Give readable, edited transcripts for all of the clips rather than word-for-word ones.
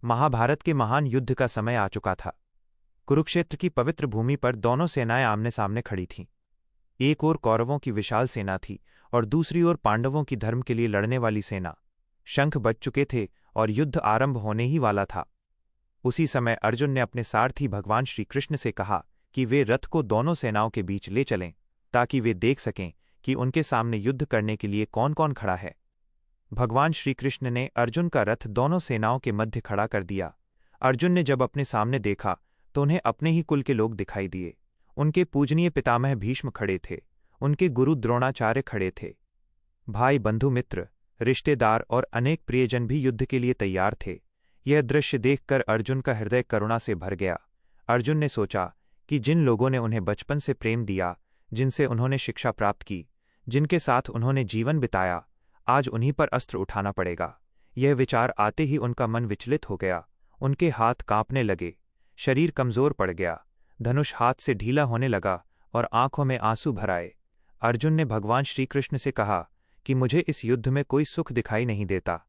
महाभारत के महान युद्ध का समय आ चुका था। कुरुक्षेत्र की पवित्र भूमि पर दोनों सेनाएं आमने सामने खड़ी थीं। एक ओर कौरवों की विशाल सेना थी और दूसरी ओर पांडवों की धर्म के लिए लड़ने वाली सेना। शंख बज चुके थे और युद्ध आरंभ होने ही वाला था। उसी समय अर्जुन ने अपने सारथी भगवान श्रीकृष्ण से कहा कि वे रथ को दोनों सेनाओं के बीच ले चलें, ताकि वे देख सकें कि उनके सामने युद्ध करने के लिए कौन कौन खड़ा है। भगवान श्रीकृष्ण ने अर्जुन का रथ दोनों सेनाओं के मध्य खड़ा कर दिया। अर्जुन ने जब अपने सामने देखा तो उन्हें अपने ही कुल के लोग दिखाई दिए। उनके पूजनीय पितामह भीष्म खड़े थे, उनके गुरु द्रोणाचार्य खड़े थे। भाई, बंधु, मित्र, रिश्तेदार और अनेक प्रियजन भी युद्ध के लिए तैयार थे। यह दृश्य देखकर अर्जुन का हृदय करुणा से भर गया। अर्जुन ने सोचा कि जिन लोगों ने उन्हें बचपन से प्रेम दिया, जिनसे उन्होंने शिक्षा प्राप्त की, जिनके साथ उन्होंने जीवन बिताया, आज उन्हीं पर अस्त्र उठाना पड़ेगा। यह विचार आते ही उनका मन विचलित हो गया। उनके हाथ कांपने लगे, शरीर कमजोर पड़ गया, धनुष हाथ से ढीला होने लगा और आंखों में आंसू भर आए। अर्जुन ने भगवान श्रीकृष्ण से कहा कि मुझे इस युद्ध में कोई सुख दिखाई नहीं देता।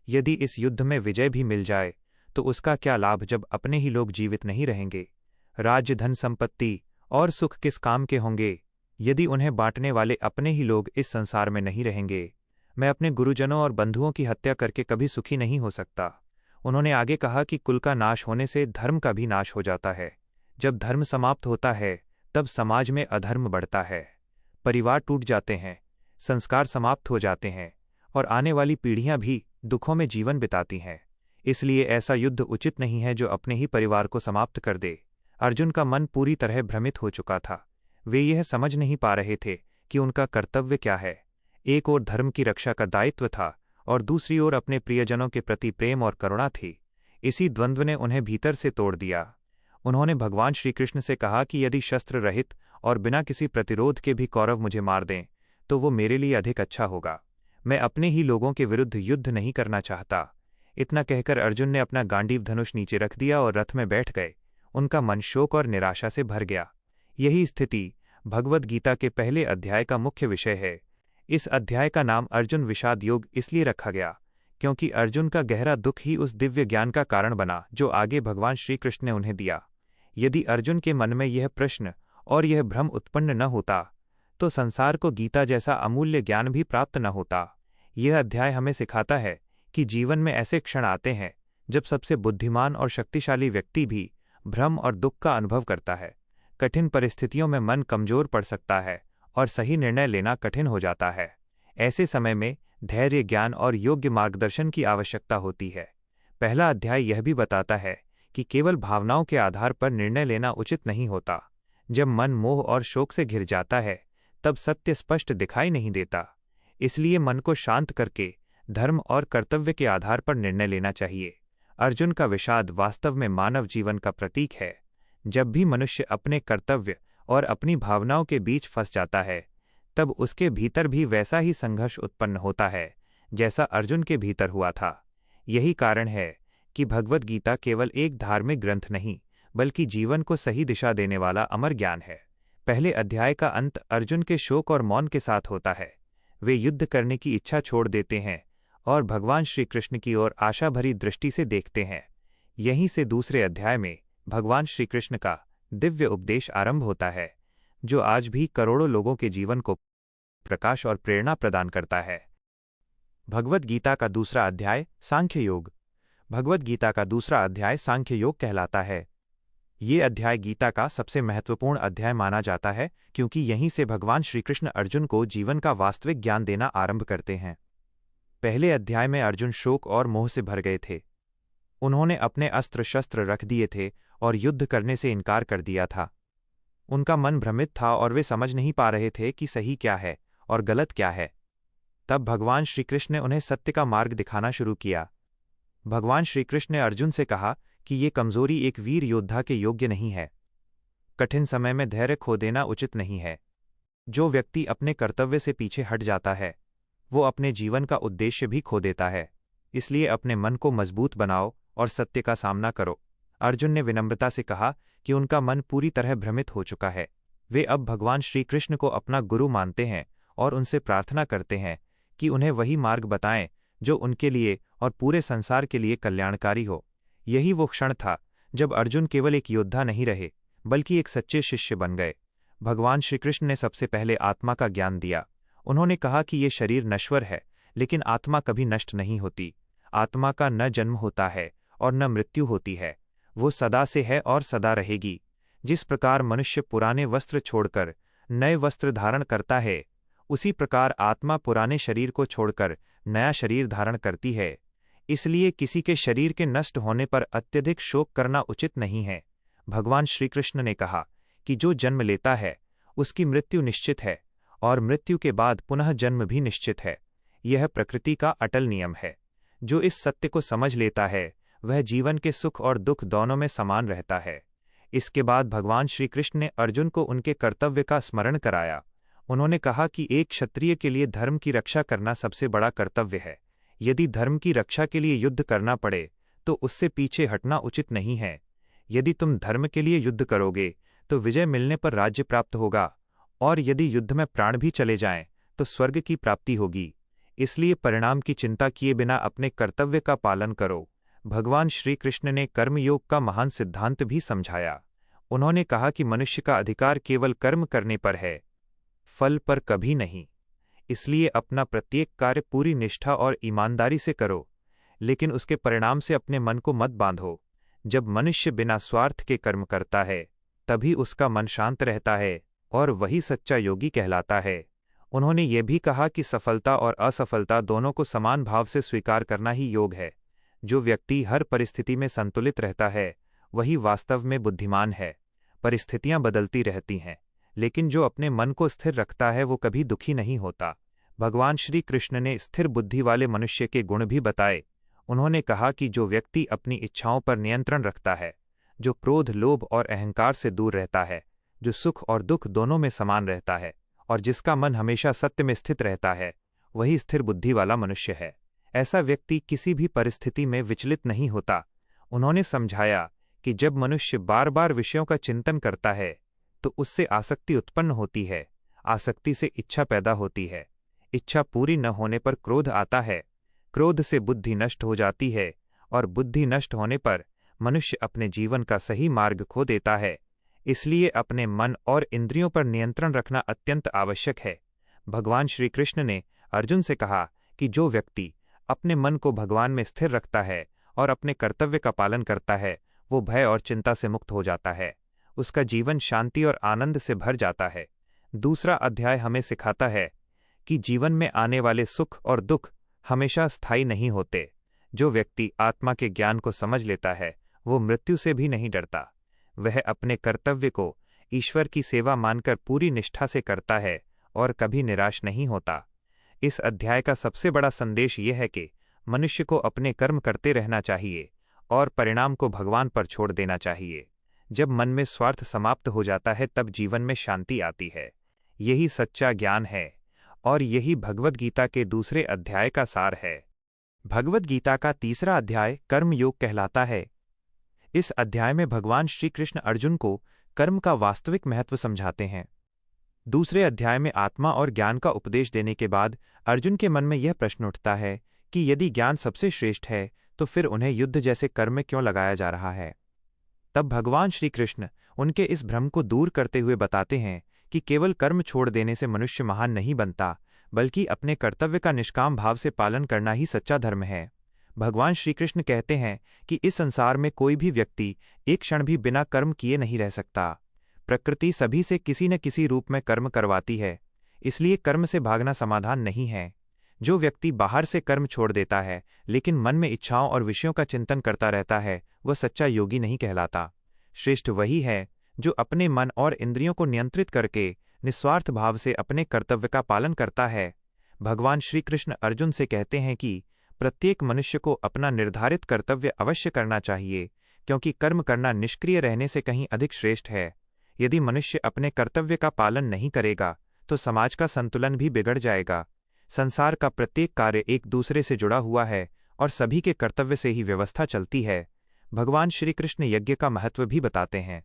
यदि इस युद्ध में विजय भी मिल जाए तो उसका क्या लाभ जब अपने ही लोग जीवित नहीं रहेंगे। राज्य, धन, संपत्ति और सुख किस काम के होंगे यदि उन्हें बांटने वाले अपने ही लोग इस संसार में नहीं रहेंगे। मैं अपने गुरुजनों और बंधुओं की हत्या करके कभी सुखी नहीं हो सकता। उन्होंने आगे कहा कि कुल का नाश होने से धर्म का भी नाश हो जाता है। जब धर्म समाप्त होता है तब समाज में अधर्म बढ़ता है, परिवार टूट जाते हैं, संस्कार समाप्त हो जाते हैं और आने वाली पीढ़ियां भी दुखों में जीवन बिताती हैं। इसलिए ऐसा युद्ध उचित नहीं है जो अपने ही परिवार को समाप्त कर दे। अर्जुन का मन पूरी तरह भ्रमित हो चुका था। वे यह समझ नहीं पा रहे थे कि उनका कर्तव्य क्या है। एक ओर धर्म की रक्षा का दायित्व था और दूसरी ओर अपने प्रियजनों के प्रति प्रेम और करुणा थी। इसी द्वंद्व ने उन्हें भीतर से तोड़ दिया। उन्होंने भगवान श्रीकृष्ण से कहा कि यदि शस्त्र रहित और बिना किसी प्रतिरोध के भी कौरव मुझे मार दें तो वो मेरे लिए अधिक अच्छा होगा। मैं अपने ही लोगों के विरुद्ध युद्ध नहीं करना चाहता। इतना कहकर अर्जुन ने अपना गांडीव धनुष नीचे रख दिया और रथ में बैठ गए। उनका मन शोक और निराशा से भर गया। यही स्थिति भगवद गीता के पहले अध्याय का मुख्य विषय है। इस अध्याय का नाम अर्जुन विषाद योग इसलिए रखा गया क्योंकि अर्जुन का गहरा दुख ही उस दिव्य ज्ञान का कारण बना जो आगे भगवान श्रीकृष्ण ने उन्हें दिया। यदि अर्जुन के मन में यह प्रश्न और यह भ्रम उत्पन्न न होता तो संसार को गीता जैसा अमूल्य ज्ञान भी प्राप्त न होता। यह अध्याय हमें सिखाता है कि जीवन में ऐसे क्षण आते हैं जब सबसे बुद्धिमान और शक्तिशाली व्यक्ति भी भ्रम और दुख का अनुभव करता है। कठिन परिस्थितियों में मन कमजोर पड़ सकता है और सही निर्णय लेना कठिन हो जाता है। ऐसे समय में धैर्य, ज्ञान और योग्य मार्गदर्शन की आवश्यकता होती है। पहला अध्याय यह भी बताता है कि केवल भावनाओं के आधार पर निर्णय लेना उचित नहीं होता। जब मन मोह और शोक से घिर जाता है तब सत्य स्पष्ट दिखाई नहीं देता। इसलिए मन को शांत करके धर्म और कर्तव्य के आधार पर निर्णय लेना चाहिए। अर्जुन का विषाद वास्तव में मानव जीवन का प्रतीक है। जब भी मनुष्य अपने कर्तव्य और अपनी भावनाओं के बीच फंस जाता है तब उसके भीतर भी वैसा ही संघर्ष उत्पन्न होता है जैसा अर्जुन के भीतर हुआ था। यही कारण है कि भगवद गीता केवल एक धार्मिक ग्रंथ नहीं बल्कि जीवन को सही दिशा देने वाला अमर ज्ञान है। पहले अध्याय का अंत अर्जुन के शोक और मौन के साथ होता है। वे युद्ध करने की इच्छा छोड़ देते हैं और भगवान श्रीकृष्ण की ओर आशा भरी दृष्टि से देखते हैं। यहीं से दूसरे अध्याय में भगवान श्रीकृष्ण का दिव्य उपदेश आरंभ होता है जो आज भी करोड़ों लोगों के जीवन को प्रकाश और प्रेरणा प्रदान करता है। भगवद गीता का दूसरा अध्याय सांख्य योग। भगवद गीता का दूसरा अध्याय सांख्य योग कहलाता है। ये अध्याय गीता का सबसे महत्वपूर्ण अध्याय माना जाता है क्योंकि यहीं से भगवान श्रीकृष्ण अर्जुन को जीवन का वास्तविक ज्ञान देना आरंभ करते हैं। पहले अध्याय में अर्जुन शोक और मोह से भर गए थे। उन्होंने अपने अस्त्र शस्त्र रख दिए थे और युद्ध करने से इनकार कर दिया था। उनका मन भ्रमित था और वे समझ नहीं पा रहे थे कि सही क्या है और गलत क्या है। तब भगवान श्रीकृष्ण ने उन्हें सत्य का मार्ग दिखाना शुरू किया। भगवान श्रीकृष्ण ने अर्जुन से कहा कि ये कमजोरी एक वीर योद्धा के योग्य नहीं है। कठिन समय में धैर्य खो देना उचित नहीं है। जो व्यक्ति अपने कर्तव्य से पीछे हट जाता है वो अपने जीवन का उद्देश्य भी खो देता है। इसलिए अपने मन को मजबूत बनाओ और सत्य का सामना करो। अर्जुन ने विनम्रता से कहा कि उनका मन पूरी तरह भ्रमित हो चुका है। वे अब भगवान श्रीकृष्ण को अपना गुरु मानते हैं और उनसे प्रार्थना करते हैं कि उन्हें वही मार्ग बताएं जो उनके लिए और पूरे संसार के लिए कल्याणकारी हो। यही वो क्षण था जब अर्जुन केवल एक योद्धा नहीं रहे बल्कि एक सच्चे शिष्य बन गए। भगवान श्रीकृष्ण ने सबसे पहले आत्मा का ज्ञान दिया। उन्होंने कहा कि ये शरीर नश्वर है, लेकिन आत्मा कभी नष्ट नहीं होती। आत्मा का न जन्म होता है और न मृत्यु होती है, वो सदा से है और सदा रहेगी। जिस प्रकार मनुष्य पुराने वस्त्र छोड़कर नए वस्त्र धारण करता है, उसी प्रकार आत्मा पुराने शरीर को छोड़कर नया शरीर धारण करती है। इसलिए किसी के शरीर के नष्ट होने पर अत्यधिक शोक करना उचित नहीं है। भगवान श्रीकृष्ण ने कहा कि जो जन्म लेता है उसकी मृत्यु निश्चित है और मृत्यु के बाद पुनः जन्म भी निश्चित है। यह प्रकृति का अटल नियम है। जो इस सत्य को समझ लेता है वह जीवन के सुख और दुख दोनों में समान रहता है। इसके बाद भगवान श्रीकृष्ण ने अर्जुन को उनके कर्तव्य का स्मरण कराया। उन्होंने कहा कि एक क्षत्रिय के लिए धर्म की रक्षा करना सबसे बड़ा कर्तव्य है। यदि धर्म की रक्षा के लिए युद्ध करना पड़े तो उससे पीछे हटना उचित नहीं है। यदि तुम धर्म के लिए युद्ध करोगे तो विजय मिलने पर राज्य प्राप्त होगा, और यदि युद्ध में प्राण भी चले जाएं तो स्वर्ग की प्राप्ति होगी। इसलिए परिणाम की चिंता किए बिना अपने कर्तव्य का पालन करो। भगवान श्री कृष्ण ने कर्मयोग का महान सिद्धांत भी समझाया। उन्होंने कहा कि मनुष्य का अधिकार केवल कर्म करने पर है, फल पर कभी नहीं। इसलिए अपना प्रत्येक कार्य पूरी निष्ठा और ईमानदारी से करो, लेकिन उसके परिणाम से अपने मन को मत बांधो। जब मनुष्य बिना स्वार्थ के कर्म करता है तभी उसका मन शांत रहता है और वही सच्चा योगी कहलाता है। उन्होंने ये भी कहा कि सफलता और असफलता दोनों को समान भाव से स्वीकार करना ही योग है। जो व्यक्ति हर परिस्थिति में संतुलित रहता है वही वास्तव में बुद्धिमान है। परिस्थितियां बदलती रहती हैं, लेकिन जो अपने मन को स्थिर रखता है वो कभी दुखी नहीं होता। भगवान श्री कृष्ण ने स्थिर बुद्धि वाले मनुष्य के गुण भी बताए। उन्होंने कहा कि जो व्यक्ति अपनी इच्छाओं पर नियंत्रण रखता है, जो क्रोध, लोभ और अहंकार से दूर रहता है, जो सुख और दुख दोनों में समान रहता है और जिसका मन हमेशा सत्य में स्थित रहता है, वही स्थिर बुद्धि वाला मनुष्य है। ऐसा व्यक्ति किसी भी परिस्थिति में विचलित नहीं होता। उन्होंने समझाया कि जब मनुष्य बार बार विषयों का चिंतन करता है तो उससे आसक्ति उत्पन्न होती है। आसक्ति से इच्छा पैदा होती है। इच्छा पूरी न होने पर क्रोध आता है। क्रोध से बुद्धि नष्ट हो जाती है और बुद्धि नष्ट होने पर मनुष्य अपने जीवन का सही मार्ग खो देता है। इसलिए अपने मन और इंद्रियों पर नियंत्रण रखना अत्यंत आवश्यक है। भगवान श्री कृष्ण ने अर्जुन से कहा कि जो व्यक्ति अपने मन को भगवान में स्थिर रखता है और अपने कर्तव्य का पालन करता है, वो भय और चिंता से मुक्त हो जाता है। उसका जीवन शांति और आनंद से भर जाता है। दूसरा अध्याय हमें सिखाता है कि जीवन में आने वाले सुख और दुख हमेशा स्थायी नहीं होते। जो व्यक्ति आत्मा के ज्ञान को समझ लेता है वो मृत्यु से भी नहीं डरता। वह अपने कर्तव्य को ईश्वर की सेवा मानकर पूरी निष्ठा से करता है और कभी निराश नहीं होता। इस अध्याय का सबसे बड़ा संदेश यह है कि मनुष्य को अपने कर्म करते रहना चाहिए और परिणाम को भगवान पर छोड़ देना चाहिए। जब मन में स्वार्थ समाप्त हो जाता है तब जीवन में शांति आती है। यही सच्चा ज्ञान है और यही भगवद गीता के दूसरे अध्याय का सार है। भगवद गीता का तीसरा अध्याय कर्म योग कहलाता है। इस अध्याय में भगवान श्री कृष्ण अर्जुन को कर्म का वास्तविक महत्व समझाते हैं। दूसरे अध्याय में आत्मा और ज्ञान का उपदेश देने के बाद अर्जुन के मन में यह प्रश्न उठता है कि यदि ज्ञान सबसे श्रेष्ठ है तो फिर उन्हें युद्ध जैसे कर्म में क्यों लगाया जा रहा है। तब भगवान श्री कृष्ण उनके इस भ्रम को दूर करते हुए बताते हैं कि केवल कर्म छोड़ देने से मनुष्य महान नहीं बनता, बल्कि अपने कर्तव्य का निष्काम भाव से पालन करना ही सच्चा धर्म है। भगवान श्री कृष्ण कहते हैं कि इस संसार में कोई भी व्यक्ति एक क्षण भी बिना कर्म किए नहीं रह सकता। प्रकृति सभी से किसी न किसी रूप में कर्म करवाती है, इसलिए कर्म से भागना समाधान नहीं है। जो व्यक्ति बाहर से कर्म छोड़ देता है लेकिन मन में इच्छाओं और विषयों का चिंतन करता रहता है, वह सच्चा योगी नहीं कहलाता। श्रेष्ठ वही है जो अपने मन और इंद्रियों को नियंत्रित करके निस्वार्थ भाव से अपने कर्तव्य का पालन करता है। भगवान श्री कृष्ण अर्जुन से कहते हैं कि प्रत्येक मनुष्य को अपना निर्धारित कर्तव्य अवश्य करना चाहिए, क्योंकि कर्म करना निष्क्रिय रहने से कहीं अधिक श्रेष्ठ है। यदि मनुष्य अपने कर्तव्य का पालन नहीं करेगा तो समाज का संतुलन भी बिगड़ जाएगा। संसार का प्रत्येक कार्य एक दूसरे से जुड़ा हुआ है और सभी के कर्तव्य से ही व्यवस्था चलती है। भगवान श्री कृष्ण यज्ञ का महत्व भी बताते हैं।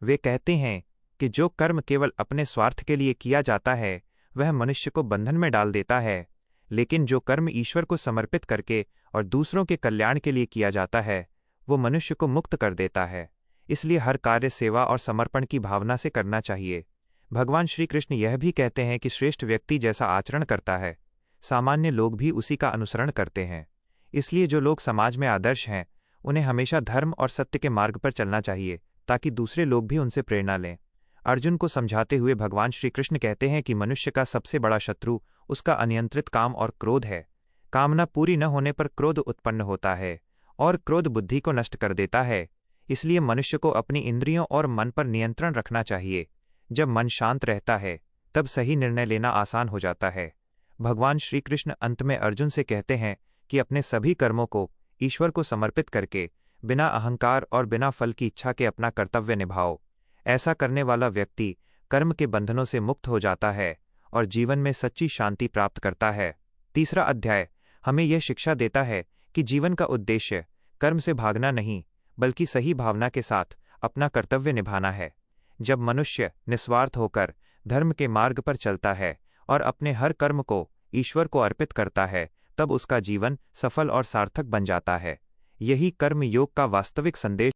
वे कहते हैं कि जो कर्म केवल अपने स्वार्थ के लिए किया जाता है वह मनुष्य को बंधन में डाल देता है, लेकिन जो कर्म ईश्वर को समर्पित करके और दूसरों के कल्याण के लिए किया जाता है वो मनुष्य को मुक्त कर देता है। इसलिए हर कार्य सेवा और समर्पण की भावना से करना चाहिए। भगवान श्री कृष्ण यह भी कहते हैं कि श्रेष्ठ व्यक्ति जैसा आचरण करता है, सामान्य लोग भी उसी का अनुसरण करते हैं। इसलिए जो लोग समाज में आदर्श हैं, उन्हें हमेशा धर्म और सत्य के मार्ग पर चलना चाहिए, ताकि दूसरे लोग भी उनसे प्रेरणा लें। अर्जुन को समझाते हुए भगवान श्री कृष्ण कहते हैं कि मनुष्य का सबसे बड़ा शत्रु उसका अनियंत्रित काम और क्रोध है। कामना पूरी न होने पर क्रोध उत्पन्न होता है, और क्रोध बुद्धि को नष्ट कर देता है। इसलिए मनुष्य को अपनी इंद्रियों और मन पर नियंत्रण रखना चाहिए। जब मन शांत रहता है, तब सही निर्णय लेना आसान हो जाता है। भगवान श्री कृष्ण अंत में अर्जुन से कहते हैं कि अपने सभी कर्मों को ईश्वर को समर्पित करके बिना अहंकार और बिना फल की इच्छा के अपना कर्तव्य निभाओ। ऐसा करने वाला व्यक्ति कर्म के बंधनों से मुक्त हो जाता है और जीवन में सच्ची शांति प्राप्त करता है। तीसरा अध्याय हमें यह शिक्षा देता है कि जीवन का उद्देश्य कर्म से भागना नहीं, बल्कि सही भावना के साथ अपना कर्तव्य निभाना है। जब मनुष्य निस्वार्थ होकर धर्म के मार्ग पर चलता है और अपने हर कर्म को ईश्वर को अर्पित करता है, तब उसका जीवन सफल और सार्थक बन जाता है। यही कर्म योग का वास्तविक संदेश